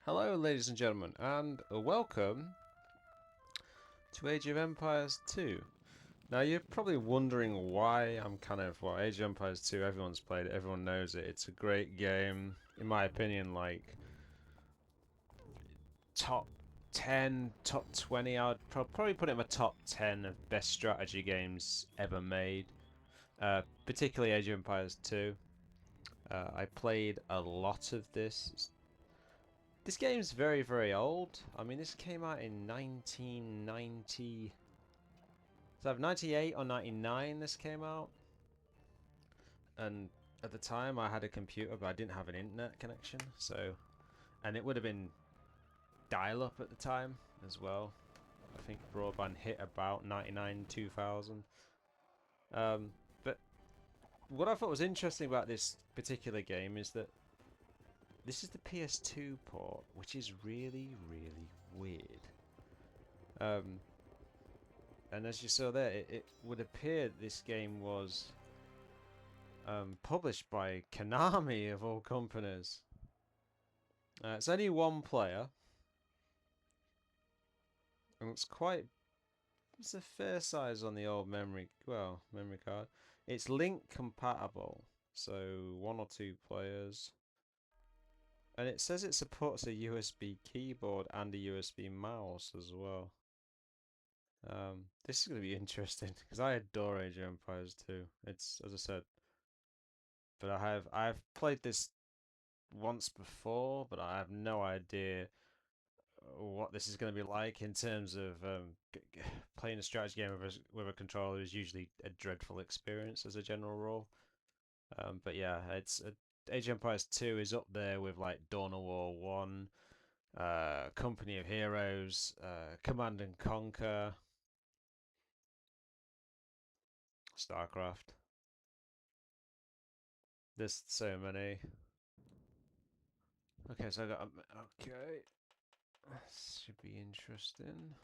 Hello, ladies and gentlemen, and welcome to Age of Empires 2. Now, you're probably wondering why well, Age of Empires 2, everyone's played it, everyone knows it. It's a great game. In my opinion, like, top 10, top 20, I would probably put it in my top 10 of best strategy games ever made. Particularly Age of Empires 2. I played a lot of this. This game's very, very old. I mean, this came out in 1990. So I've 98 or 99 this came out. And at the time I had a computer, but I didn't have an internet connection. And it would have been dial-up at the time as well. I think broadband hit about 99, 2000. But what I thought was interesting about this particular game is that this is the PS2 port, which is really, really weird. And as you saw there, it would appear this game was published by Konami of all companies. It's only one player, and it's a fair size on the old memory card. It's link compatible, so one or two players. And it says it supports a USB keyboard and a USB mouse as well. This is going to be interesting because I adore Age of Empires 2. It's, as I said, but I've played this once before, but I have no idea what this is going to be like in terms of playing a strategy game with a controller is usually a dreadful experience as a general rule. But yeah, Age of Empires 2 is up there with like Dawn of War 1, Company of Heroes, Command and Conquer, StarCraft. There's so many. Okay, so I got okay. This should be interesting.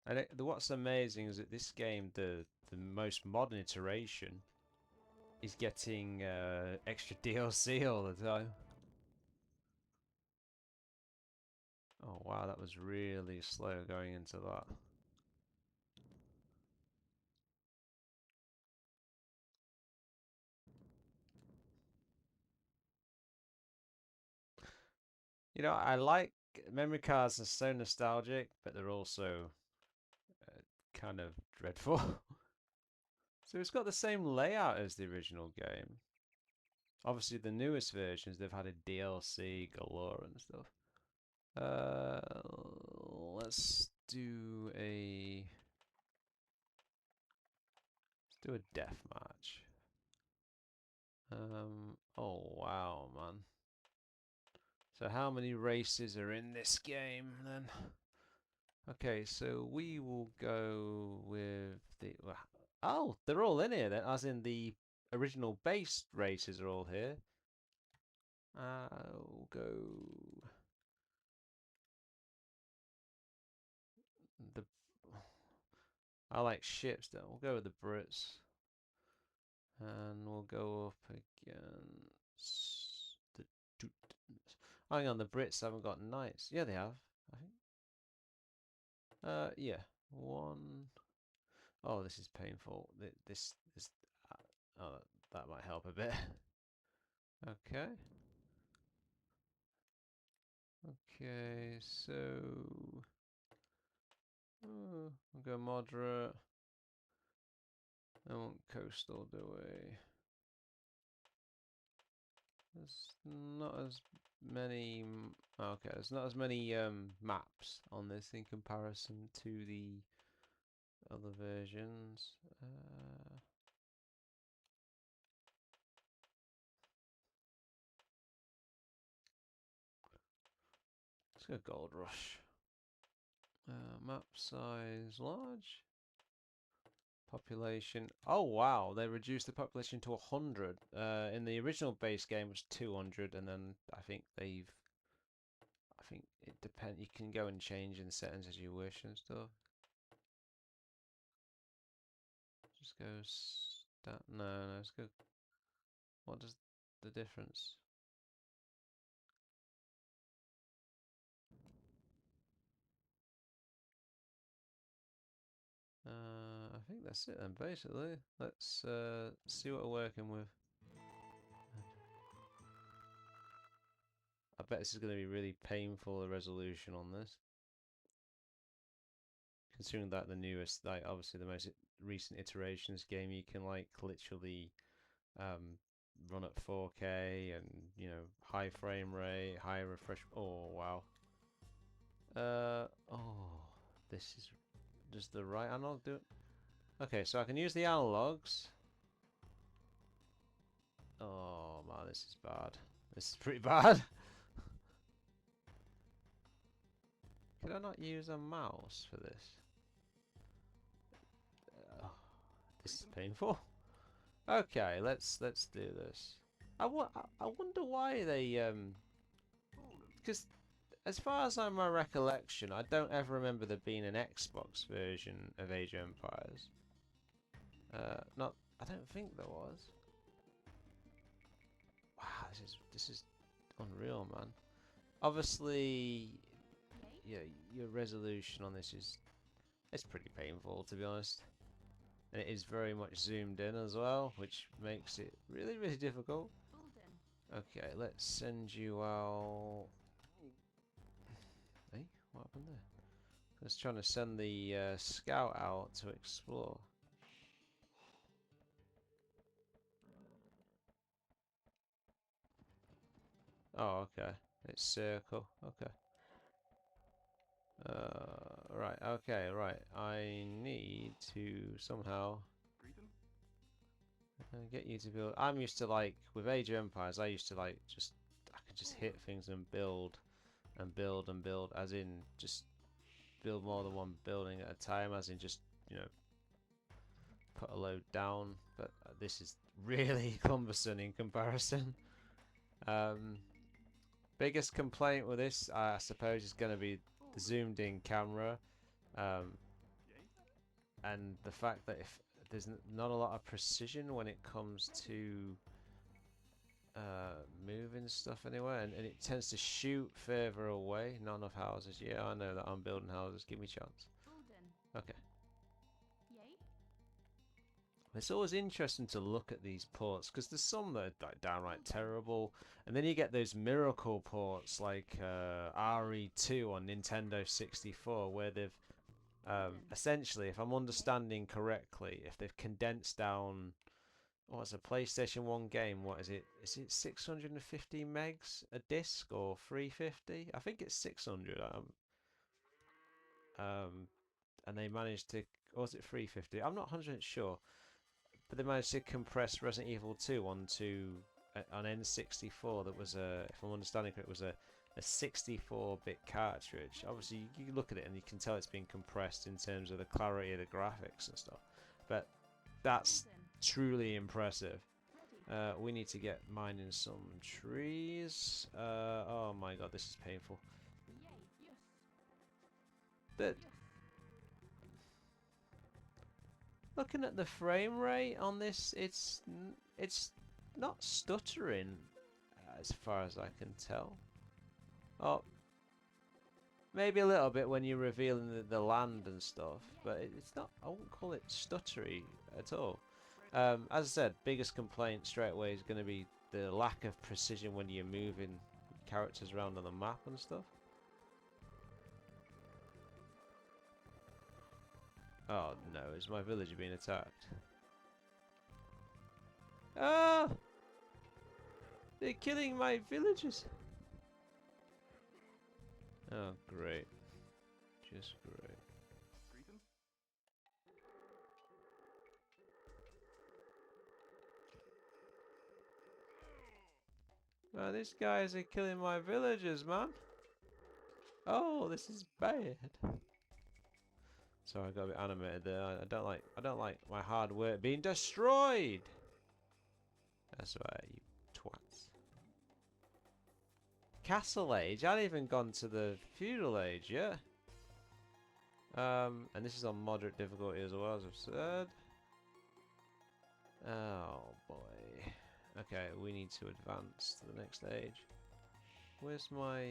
And what's amazing is that this game, the most modern iteration, is getting extra DLC all the time. Oh wow, that was really slow going into that. You know, I like memory cards are so nostalgic, but they're also kind of dreadful. So it's got the same layout as the original game. Obviously, the newest versions they've had a DLC galore and stuff. Uh, let's do a death match. Oh wow, man. So how many races are in this game then? Okay, so we will go with oh, they're all in here then, as in the original base races are all here. We'll go the. I like ships. Then we'll go with the Brits, and we'll go up against the. Hang on, the Brits haven't got knights. Yeah, they have. I think. Yeah, one. Oh, this is painful. This. Oh, that might help a bit. Okay. Okay, so we'll go moderate. I want coastal, do we? There's not as many. Okay, there's not as many maps on this in comparison to the other versions. Let's go Gold Rush. Map size large. Population. Oh wow, they reduced the population to 100. In the original base game was 200, and then I think it depends. You can go and change in the settings as you wish and stuff. Just go stat. No, let's go. What does the difference? that's it then, basically. Let's see what we're working with. I bet this is going to be really painful, the resolution on this. Considering that the newest, like obviously the most recent iterations game, you can like literally run at 4K and, you know, high frame rate, high refresh. Oh, wow. Oh, this is just the right analog do it. Okay, so I can use the analogs. Oh man, this is bad. This is pretty bad. Could I not use a mouse for this? Uh, this is painful. Okay, let's do this. I wonder why they because as far as my recollection, I don't ever remember there being an Xbox version of Age of Empires. Not, I don't think there was. Wow, this is unreal, man. Obviously, yeah, your resolution on this is it's pretty painful, to be honest, and it is very much zoomed in as well, which makes it really, really difficult. Okay, let's send you out. Hey, what happened there? I was trying to send the scout out to explore. Oh, okay. It's circle. Okay. Right. Okay. Right. I need to somehow get you to build. I'm used to like with Age of Empires. I used to like just I could just hit things and build and build and build, as in just build more than one building at a time, as in just, you know, put a load down. But this is really cumbersome in comparison. Um, Biggest complaint with this, I suppose, is going to be the zoomed in camera, um, and the fact that if there's not a lot of precision when it comes to moving stuff anywhere, and it tends to shoot further away. Not enough houses. Yeah, I know that I'm building houses. Give me a chance. Okay. It's always interesting to look at these ports because there's some that are like downright terrible, and then you get those miracle ports like RE2 on Nintendo 64, where they've essentially, if I'm understanding correctly, if they've condensed down what's a PlayStation 1 game, what is it? Is it 650 megs a disc or 350? I think it's 600. And they managed to, or was it 350? I'm not 100% sure. But they managed to compress Resident Evil 2 onto an N64 that was a, if I'm understanding correct, was a 64-bit cartridge. Obviously, you look at it and you can tell it's been compressed in terms of the clarity of the graphics and stuff. But that's truly impressive. We need to get mining some trees. Oh my god, this is painful. But looking at the frame rate on this, it's not stuttering as far as I can tell. Oh, maybe a little bit when you're revealing the land and stuff, but it's not. I wouldn't call it stuttery at all. As I said, biggest complaint straight away is going to be the lack of precision when you're moving characters around on the map and stuff. Oh no, is my villager being attacked? Ah! They're killing my villagers! Oh, great. Just great. Man, these guys are killing my villagers, man. Oh, this is bad. Sorry, I got a bit animated there. I don't like my hard work being destroyed. That's right, you twats. Castle Age? I haven't even gone to the Feudal Age yet. And this is on moderate difficulty as well, as I've said. Oh boy. Okay, we need to advance to the next age. Where's my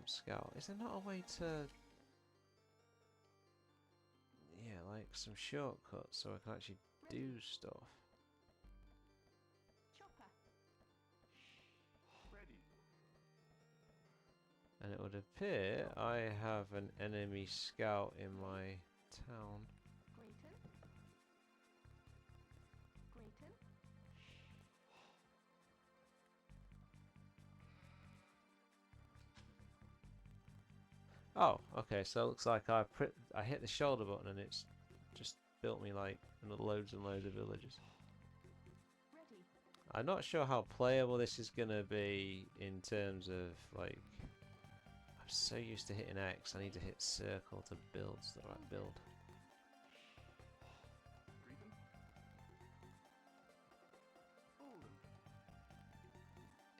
scout? Is there not a way to... Yeah, like some shortcuts so I can actually do stuff. Chopper. Ready. And it would appear I have an enemy scout in my town. Grayton. Grayton. Oh, okay, so it looks like I hit the shoulder button and it's just built me like loads and loads of villages. Ready. I'm not sure how playable this is gonna be in terms of like, I'm so used to hitting X, I need to hit circle to build the right build. Greet them. Hold 'em.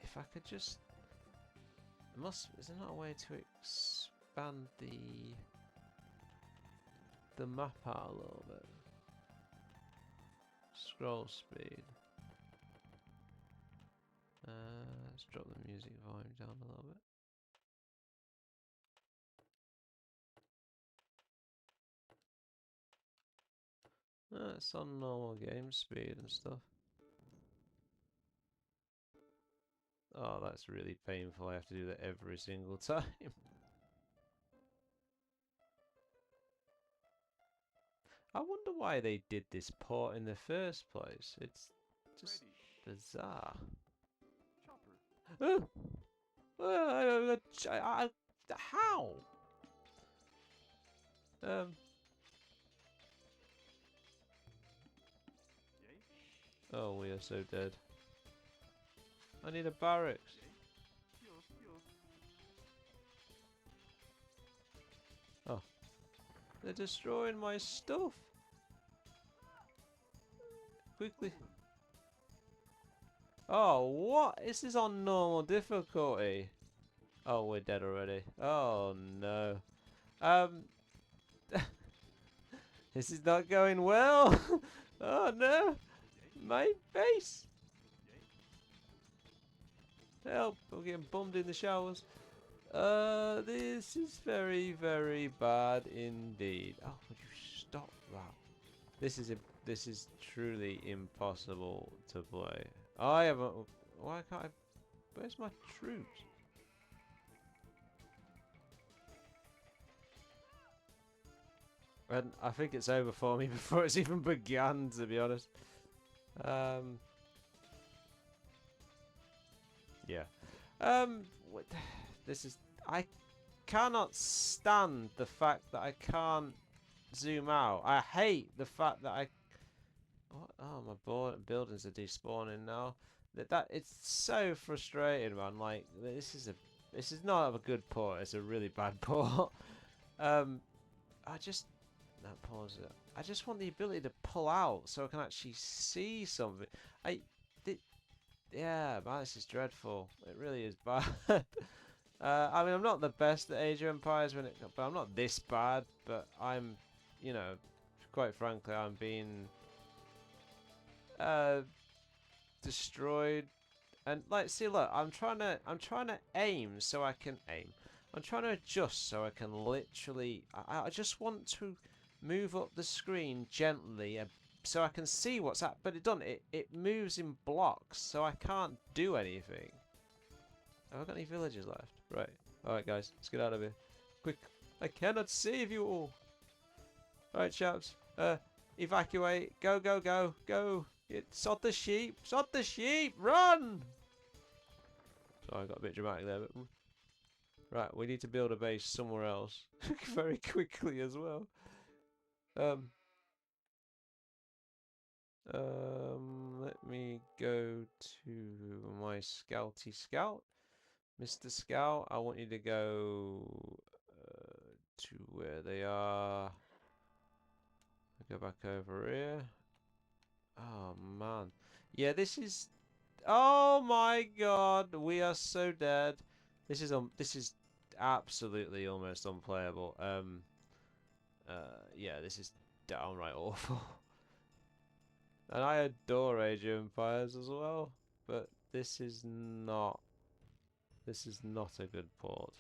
If I could just, is there not a way to expand the map out a little bit? Scroll speed. Let's drop the music volume down a little bit. It's on normal game speed and stuff. Oh, that's really painful. I have to do that every single time. I wonder why they did this port in the first place. It's just Ready. bizarre. Chopper. How? Yay. Oh, we are so dead. I need a barracks. Yay. Yours. Yours. Oh, they're destroying my stuff. Quickly. Oh, what? This is on normal difficulty. Oh, we're dead already. Oh no. This is not going well. Oh no. Yay. My base. Yay. Help. I'm getting bummed in the showers. This is very, very bad indeed. Oh, would you stop that? This is truly impossible to play. I haven't. Why can't I? Where's my troops? And I think it's over for me before it's even begun, to be honest. Yeah. What, this is. I cannot stand the fact that I can't zoom out. I hate the fact that I. What? Oh, my buildings are despawning now. It's so frustrating, man. Like this is not a good port. It's a really bad port. I just. No, pause it. I just want the ability to pull out so I can actually see something. Yeah, man, this is dreadful. It really is bad. I mean, I'm not the best at Age of Empires but I'm not this bad. But I'm, you know, quite frankly, I'm being destroyed. And like, see, look, I'm trying to aim so I can aim. I'm trying to adjust so I can literally. I just want to move up the screen gently so I can see what's up. But it doesn't. It moves in blocks, so I can't do anything. Have I got any villagers left? Right. All right, guys, let's get out of here. Quick! I cannot save you all. All right, chaps. Evacuate. Go, go, go, go. Sod the sheep. Sod the sheep. Run! Sorry, I got a bit dramatic there, but right, we need to build a base somewhere else very quickly as well. Let me go to my scouty scout. Mr. Scout, I want you to go to where they are. Go back over here. Oh man. Yeah, this is. Oh my god, we are so dead. This is absolutely almost unplayable. Yeah, this is downright awful. And I adore Age of Empires as well, but this is not a good port.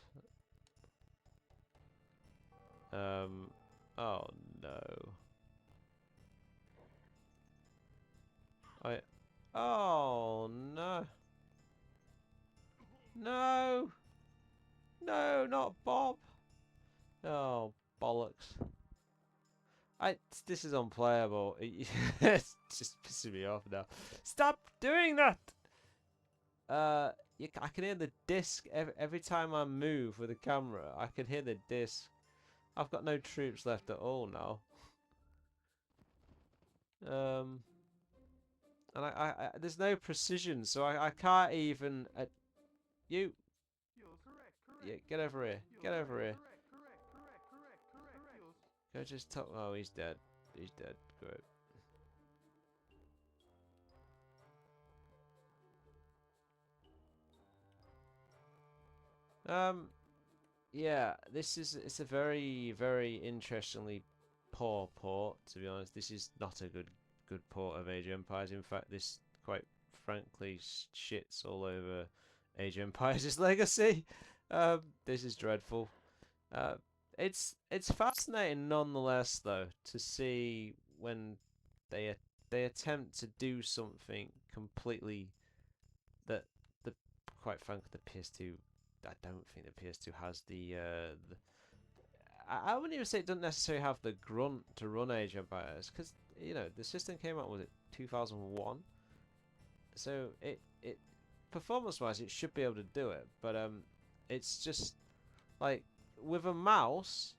Oh no. I. Oh no! No! No, not Bob! Oh bollocks! This is unplayable. It's just pissing me off now. Stop doing that! I can hear the disc every time I move with the camera. I can hear the disc. I've got no troops left at all now. And there's no precision, so I can't even. You, You're correct, yeah, correct. get over here. You're Get over here. correct. Go just talk. Oh, he's dead. He's dead. Great. Yeah, it's a very, very interestingly poor port, to be honest. This is not a good port of Age of Empires. In fact, this quite frankly shits all over Age of Empires' legacy. This is dreadful. Uh, it's fascinating nonetheless, though, to see when they they attempt to do something completely that the quite frankly the PS2. I don't think the PS2 has the I wouldn't even say it doesn't necessarily have the grunt to run Age of Empires, because you know the system came out, was it 2001? So it performance wise it should be able to do it, but it's just like with a mouse,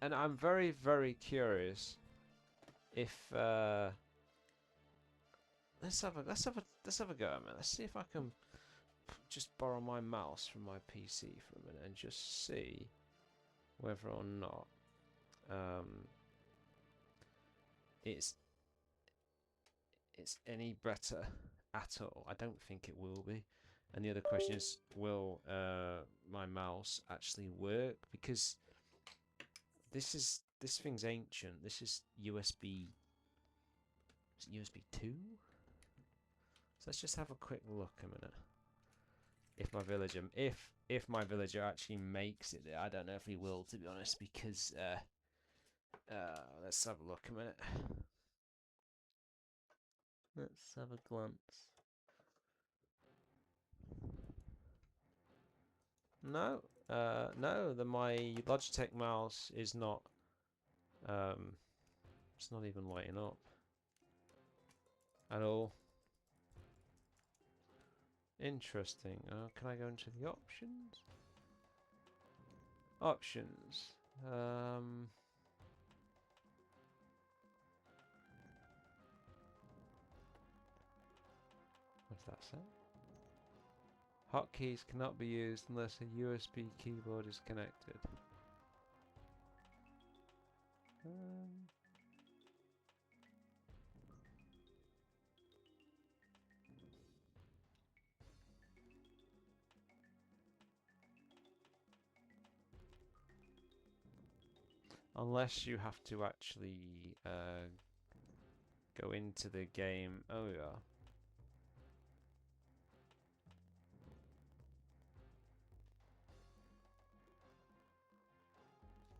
and I'm very curious if let's have a go, man. Let's see if I can just borrow my mouse from my PC for a minute and just see whether or not it's any better at all. I don't think it will be. And the other question is, will my mouse actually work? Because this thing's ancient. This is USB. Is it USB 2? So let's just have a quick look a minute. If my villager, if my villager actually makes it, I don't know if he will, to be honest. Because let's have a look a minute. Let's have a glance. No, no. My Logitech mouse is not. It's not even lighting up at all. Interesting. Can I go into the options? Options. What's that say? Hotkeys cannot be used unless a USB keyboard is connected. Unless you have to actually go into the game. Oh yeah.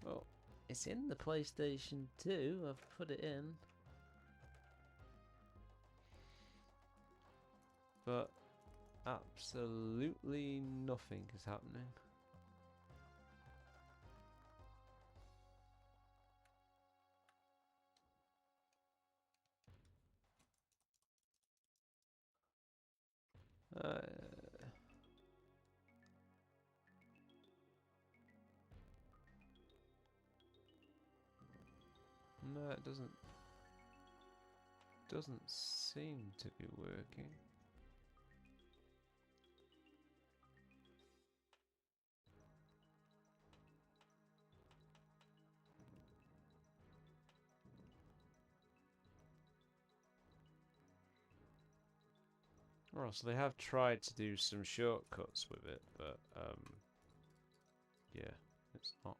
Well, it's in the PlayStation 2. I've put it in. But absolutely nothing is happening. Uh, no, it doesn't seem to be working. Oh, so they have tried to do some shortcuts with it, but yeah, it's not.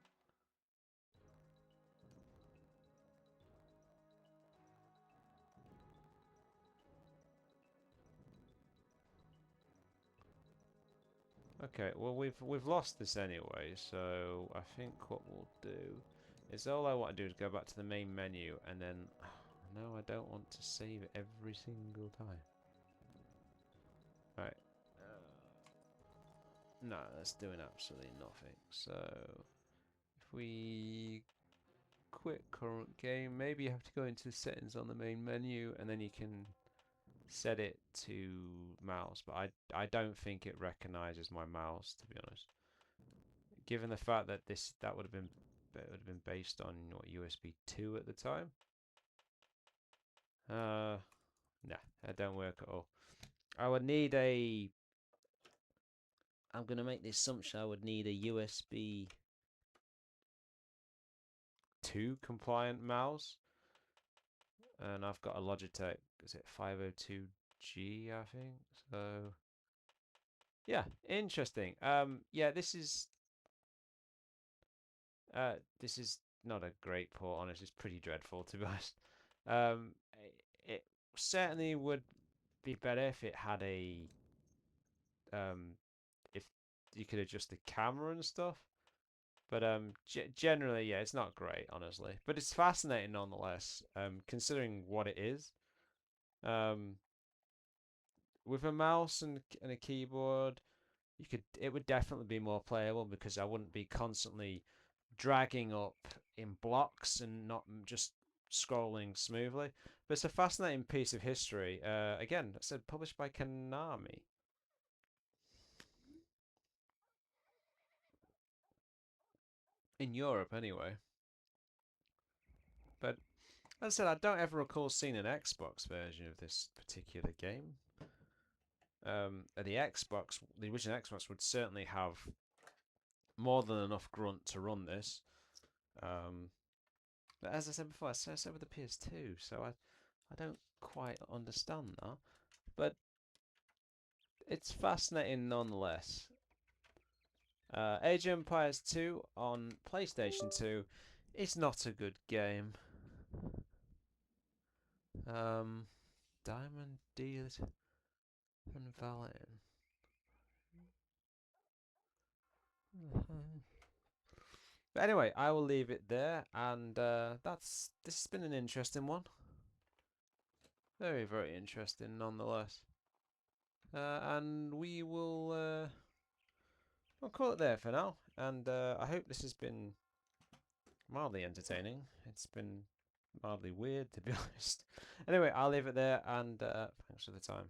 Okay, well we've lost this anyway, so I think what we'll do is all I want to do is go back to the main menu and then No, I don't want to save every single time. Right. No, that's doing absolutely nothing. So, if we quit current game, maybe you have to go into settings on the main menu, and then you can set it to mouse. But I don't think it recognizes my mouse, to be honest. Given the fact that that would have been based on what USB 2 at the time. Nah, that don't work at all. I would need a. I'm gonna make the assumption I would need a USB 2 compliant mouse, and I've got a Logitech. Is it 502G? I think so. Yeah, interesting. Yeah, this is not a great port. Honestly, it's pretty dreadful to be honest. Um, it certainly would be better if it had a if you could adjust the camera and stuff. But generally, yeah, it's not great, honestly. But it's fascinating nonetheless, considering what it is. Um, with a mouse and a keyboard, it would definitely be more playable because I wouldn't be constantly dragging up in blocks and not just scrolling smoothly. But it's a fascinating piece of history. Again, I said published by Konami. In Europe, anyway. But as I said, I don't ever recall seeing an Xbox version of this particular game. The original Xbox would certainly have more than enough grunt to run this. But as I said before, I said with the PS2, so I don't quite understand that. But it's fascinating nonetheless. Age of Empires 2 on PlayStation 2 is not a good game. Diamond Dealers and Valentine. But anyway, I will leave it there, and this has been an interesting one. Very, very interesting nonetheless. And we'll call it there for now. And I hope this has been mildly entertaining. It's been mildly weird, to be honest. Anyway, I'll leave it there, and thanks for the time.